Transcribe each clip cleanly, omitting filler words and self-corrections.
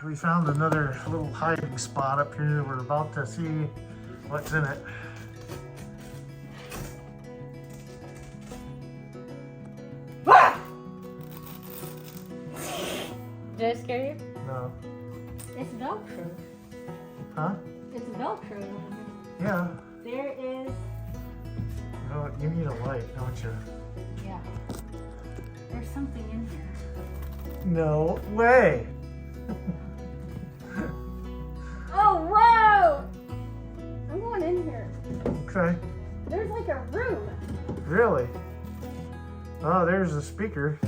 we found another little hiding spot up here. We're about to see what's in it. Did I scare you? No. It's Velcro. Huh? It's Velcro. Yeah. There is. No, you need a light, don't you? Yeah. There's something in here. No way. Oh, whoa! I'm going in here. Okay. There's like a room. Really? Oh, there's the speaker.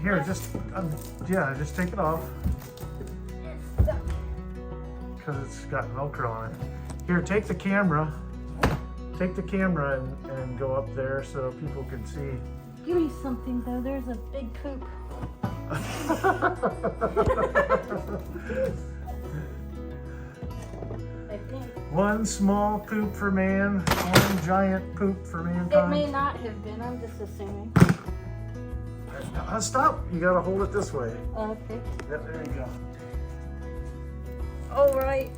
Here, just just take it off It's stuck. because it's got Velcro on it. Here, take the camera. Take the camera and go up there so people can see. Give me something though. There's a big poop. I think. One small poop for man, one giant poop for It mankind. may not have been. I'm just assuming. Stop. You gotta hold it this way. Okay. Yep, there you go. All right.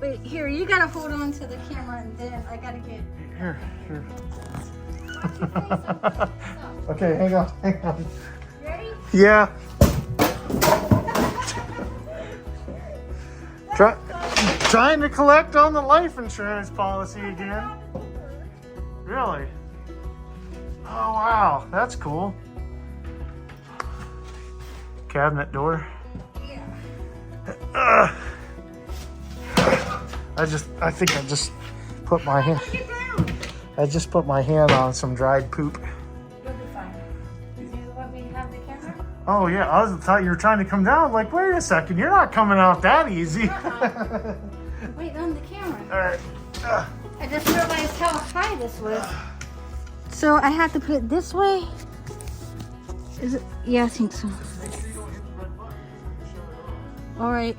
Wait, here, you gotta hold on to the camera and then I gotta get. Here. Okay, hang on. You ready? Yeah. Trying to collect on the life insurance policy again. Really? Oh wow, that's cool. Cabinet door. Yeah. I think I just put my hand. Get down. I just put my hand on some dried poop. You'll be fine. Do you want me to have the camera? Oh yeah, I thought you were trying to come down. Like, wait a second, you're not coming out that easy. Wait, on the camera. All right. I just realized how high this was. So I have to put it this way? Is it? Yeah, I think so. All right.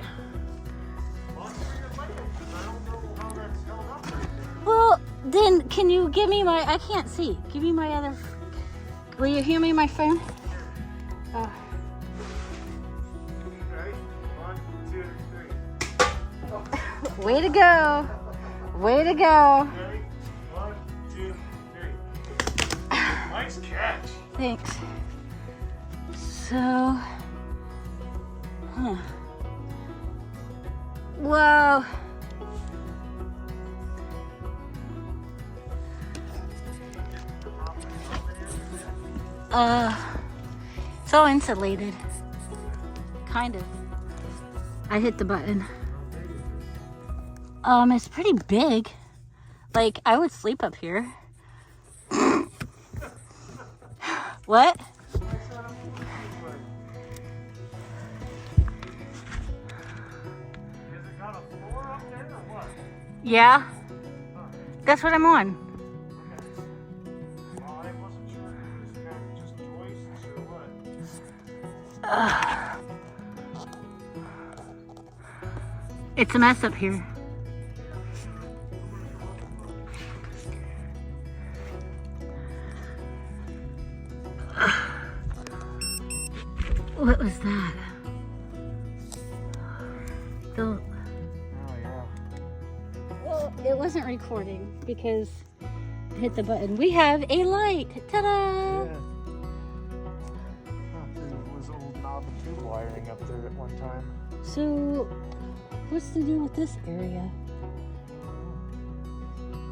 Well, then can you give me my, I can't see. Give me my other, will you hand me my phone? Ready? 1, 2, 3. Way to go. Way to go. Ready? 1, 2, 3. Nice catch. Thanks. So, whoa. It's all insulated. Kind of. I hit the button. It's pretty big. Like, I would sleep up here. What? Yeah. That's what I'm on. It's a mess up here. What was that? The... Well, it wasn't recording because I hit the button. We have a light. Ta-da! Yeah. There was old knob and tube wiring up there at one time. So, what's the deal with this area?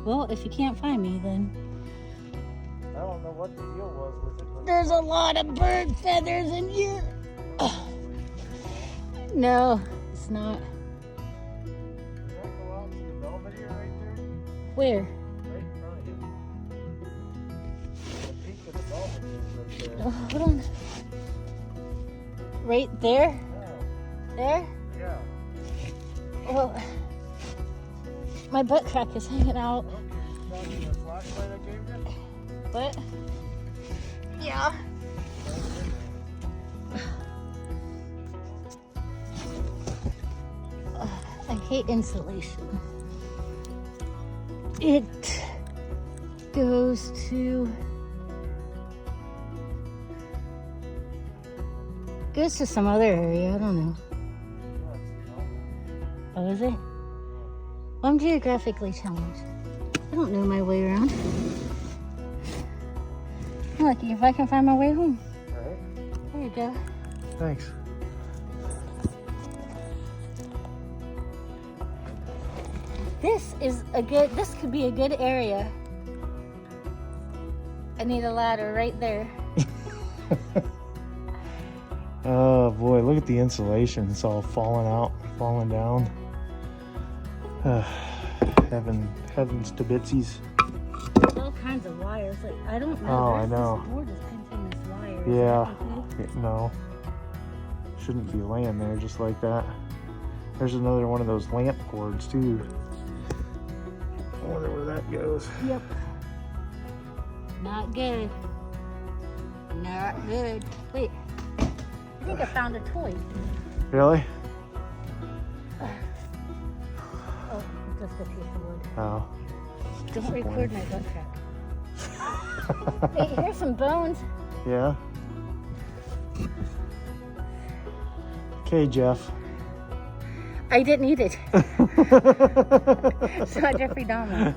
Well, if you can't find me, then... I don't know what the deal was with it. But There's a lot of bird feathers in here. No, it's not. does that go out to the Belvedere right there? Where? Right in front of you. The peak of the Belvedere is right there. Oh, hold on. Right there? Yeah. There? Yeah. Well, my butt crack is hanging out. Oh, probably the flashlight I gave you? What? Yeah. I hate insulation. it goes to some other area. I don't know. Oh, is it? Well, I'm geographically challenged. I don't know my way around. I'm lucky if I can find my way home. Right. There you go. Thanks. This could be a good area. I need a ladder right there. Oh boy, look at the insulation. It's all falling out, falling down. Heavens to bitsies. All kinds of wires. Like, I don't know. Oh, I know. This board is pincing this wire. Is Yeah. that okay? No. Shouldn't be laying there just like that. There's another one of those lamp cords too. I wonder where that goes. Yep. Not good. Not good. Wait. I think I found a toy. Really? Oh, just a piece of wood. Oh. Don't record my butt crack. Hey, here's some bones. Yeah. Okay, Jeff. I didn't eat it. It's not Jeffrey Dahmer.